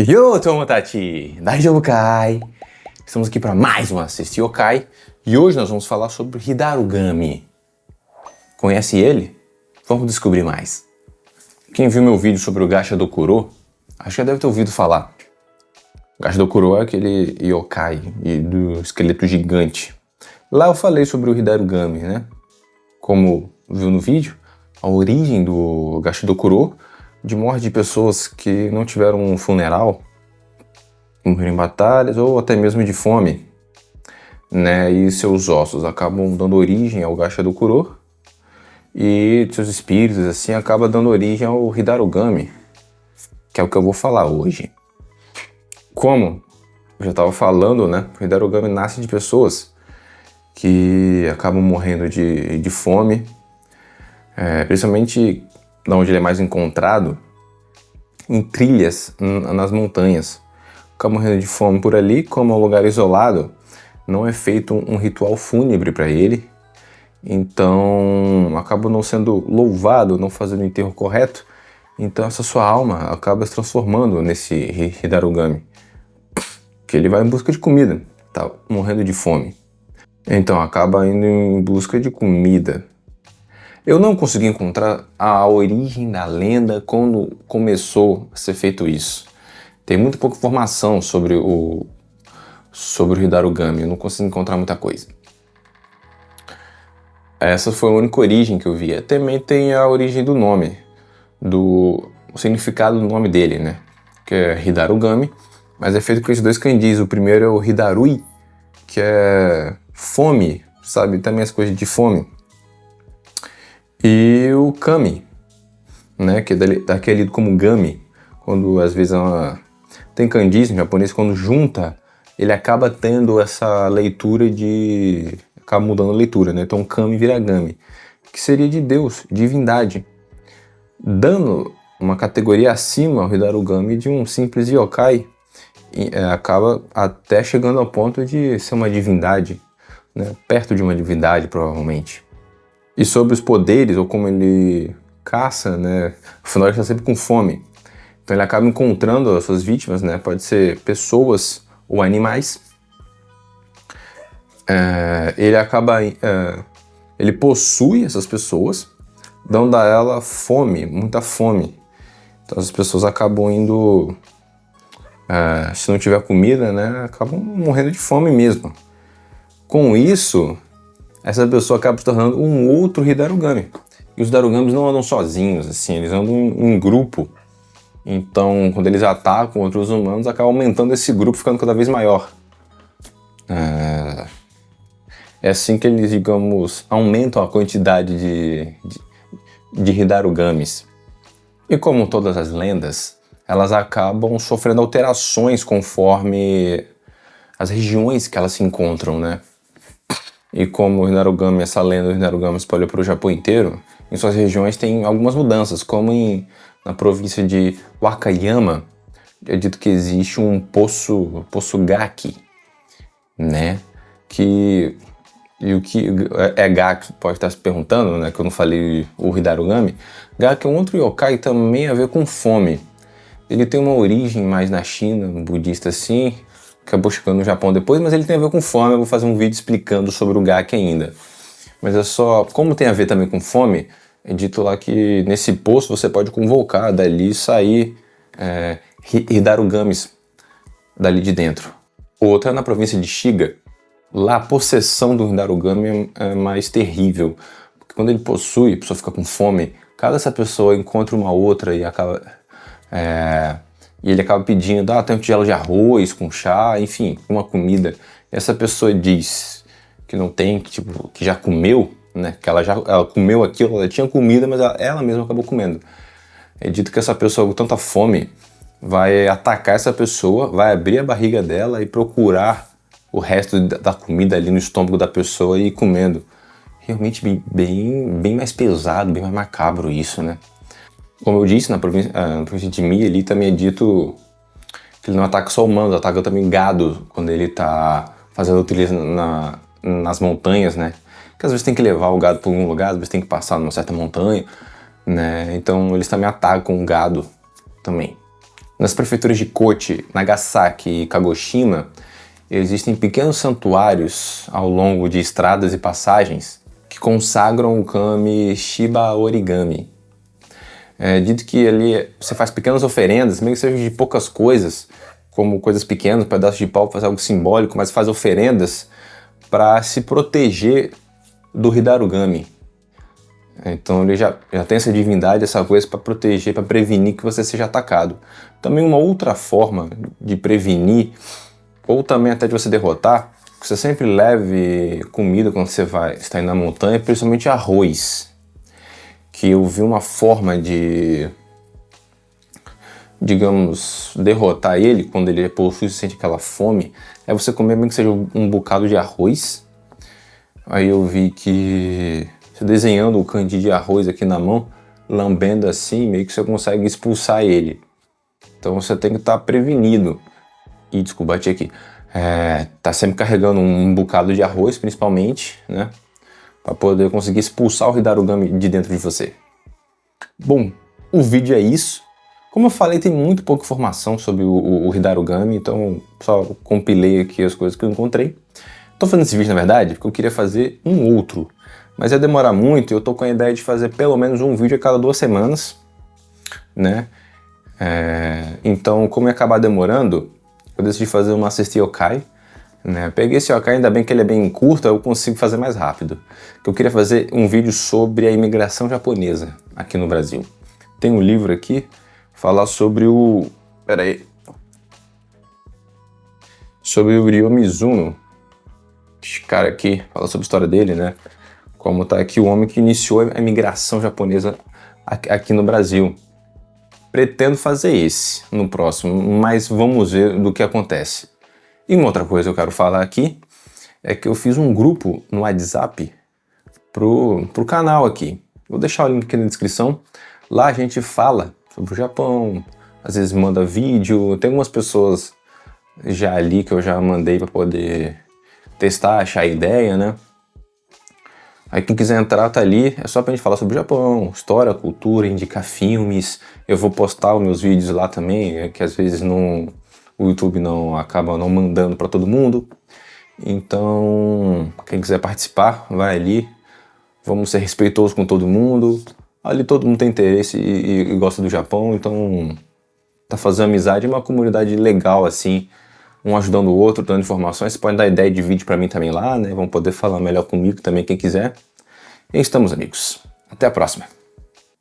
Yo, Tomodachi! Daijoubu kai! Estamos aqui para mais uma Assist Yokai e hoje nós vamos falar sobre Hidarugami. Conhece ele? Vamos descobrir mais. Quem viu meu vídeo sobre o Gashadokuro, acho que já deve ter ouvido falar. O Gashadokuro é aquele yokai do esqueleto gigante. Lá eu falei sobre o Hidarugami, né? Como viu no vídeo, a origem do Gashadokuro de morte de pessoas que não tiveram um funeral, morreram em batalhas ou até mesmo de fome, né? E seus ossos acabam dando origem ao Gashadokuro e seus espíritos assim acabam dando origem ao Hidarugami, que é o que eu vou falar hoje. Como eu já estava falando, né? O Hidarugami nasce de pessoas que acabam morrendo de fome, principalmente onde ele é mais encontrado, em trilhas nas montanhas. Acaba morrendo de fome por ali, como é um lugar isolado, não é feito um ritual fúnebre para ele, então acaba não sendo louvado, não fazendo o enterro correto, então essa sua alma acaba se transformando nesse Hidarugami, que ele vai em busca de comida, tá morrendo de fome, então acaba indo em busca de comida. Eu não consegui encontrar a origem da lenda quando começou a ser feito isso. Tem muito pouca informação sobre o Hidarugami, eu não consegui encontrar muita coisa. Essa foi a única origem que eu vi. Também tem a origem do nome, o significado do nome dele, né? Que é Hidarugami, mas é feito com esses dois kanjis. O primeiro é o Hidarui, que é fome, sabe? Também as coisas de fome. E o Kami, né, que é lido como Gami, quando às vezes tem kanjis em japonês, quando junta, ele acaba tendo essa leitura acaba mudando a leitura, né, então Kami vira Gami, que seria de Deus, divindade, dando uma categoria acima ao Hidarugami de um simples yokai, acaba até chegando ao ponto de ser uma divindade, né, perto de uma divindade provavelmente. E sobre os poderes, ou como ele caça, né? Afinal, ele está sempre com fome. Então ele acaba encontrando as suas vítimas, né? Pode ser pessoas ou animais. Ele possui essas pessoas, dando a ela fome, muita fome. Então as pessoas acabam indo... se não tiver comida, né? Acabam morrendo de fome mesmo. Com isso, essa pessoa acaba se tornando um outro Hidarugami. E os Hidarugamis não andam sozinhos, assim, eles andam em grupo. Então, quando eles atacam outros humanos, acaba aumentando esse grupo, ficando cada vez maior. É assim que eles, digamos, aumentam a quantidade de Hidarugamis. E como todas as lendas, elas acabam sofrendo alterações conforme as regiões que elas se encontram, né? E como o Hidarugami, essa lenda do Hidarugami espalhou para o Japão inteiro, em suas regiões tem algumas mudanças, como na província de Wakayama, é dito que existe um poço gaki, né? E o que é gaki, pode estar se perguntando, né? Que eu não falei o Hidarugami. Gaki é um outro yokai também a ver com fome. Ele tem uma origem mais na China, budista assim, acabou chegando no Japão depois, mas ele tem a ver com fome. Eu vou fazer um vídeo explicando sobre o Gaki ainda. Mas é só, como tem a ver também com fome, é dito lá que nesse poço você pode convocar dali sair Hidarugamis dali de dentro. Outra é na província de Shiga. Lá a possessão do Hidarugami é mais terrível, porque quando ele possui, a pessoa fica com fome, cada essa pessoa encontra uma outra e acaba... E ele acaba pedindo, tem um tigela de arroz com chá, enfim, uma comida. E essa pessoa diz que não tem, que já comeu, né? Que ela comeu aquilo, ela tinha comida, mas ela mesma acabou comendo. É dito que essa pessoa com tanta fome vai atacar essa pessoa, vai abrir a barriga dela e procurar o resto da comida ali no estômago da pessoa e ir comendo. Realmente bem mais pesado, bem mais macabro isso, né? Como eu disse, na província de Mie, ali também é dito que ele não ataca só humanos, ataca também gado, quando ele tá fazendo trilhas nas montanhas, né? Que às vezes tem que levar o gado para algum lugar, às vezes tem que passar numa certa montanha, né? Então eles também atacam o gado também. Nas prefeituras de Kochi, Nagasaki e Kagoshima, existem pequenos santuários ao longo de estradas e passagens que consagram o kami Shiba Origami. É dito que ali você faz pequenas oferendas, mesmo que seja de poucas coisas, como coisas pequenas, pedaços de pau, faz algo simbólico, mas faz oferendas para se proteger do Hidarugami. Então ele já tem essa divindade, essa coisa para proteger, para prevenir que você seja atacado. Também uma outra forma de prevenir, ou também até de você derrotar, que você sempre leve comida quando você está indo na montanha, principalmente arroz. Que eu vi uma forma de, digamos, derrotar ele quando ele é possui e sente aquela fome, é você comer bem que seja um bocado de arroz. Aí eu vi que desenhando o kanji de arroz aqui na mão, lambendo assim, meio que você consegue expulsar ele. Então você tem que estar prevenido. E desculpa, bati aqui. Tá sempre carregando um bocado de arroz, principalmente, né? Para poder conseguir expulsar o Hidarugami de dentro de você. Bom, o vídeo é isso. Como eu falei, tem muito pouca informação sobre o Hidarugami, então só compilei aqui as coisas que eu encontrei. Tô fazendo esse vídeo, na verdade, porque eu queria fazer um outro. Mas ia demorar muito e eu tô com a ideia de fazer pelo menos um vídeo a cada 2 semanas, né? Então, como ia acabar demorando, eu decidi fazer uma Assist Yokai, né? Eu peguei esse yokai, ainda bem que ele é bem curto, eu consigo fazer mais rápido. Eu queria fazer um vídeo sobre a imigração japonesa aqui no Brasil. Tem um livro aqui, falar sobre sobre o Ryo Mizuno. Esse cara aqui, fala sobre a história dele, né? Como tá aqui o homem que iniciou a imigração japonesa aqui no Brasil. Pretendo fazer esse no próximo, mas vamos ver do que acontece. E uma outra coisa que eu quero falar aqui é que eu fiz um grupo no WhatsApp pro canal aqui. Vou deixar o link aqui na descrição. Lá a gente fala sobre o Japão, às vezes manda vídeo. Tem algumas pessoas já ali que eu já mandei para poder testar, achar ideia, né? Aí quem quiser entrar tá ali, é só pra gente falar sobre o Japão, história, cultura, indicar filmes. Eu vou postar os meus vídeos lá também, que às vezes o YouTube acaba não mandando pra todo mundo. Então, quem quiser participar, vai ali. Vamos ser respeitosos com todo mundo. Ali todo mundo tem interesse e gosta do Japão, então tá fazendo amizade, é uma comunidade legal assim. Um ajudando o outro, dando informações. Você pode dar ideia de vídeo pra mim também lá, né? Vão poder falar melhor comigo também, quem quiser. E estamos, amigos. Até a próxima.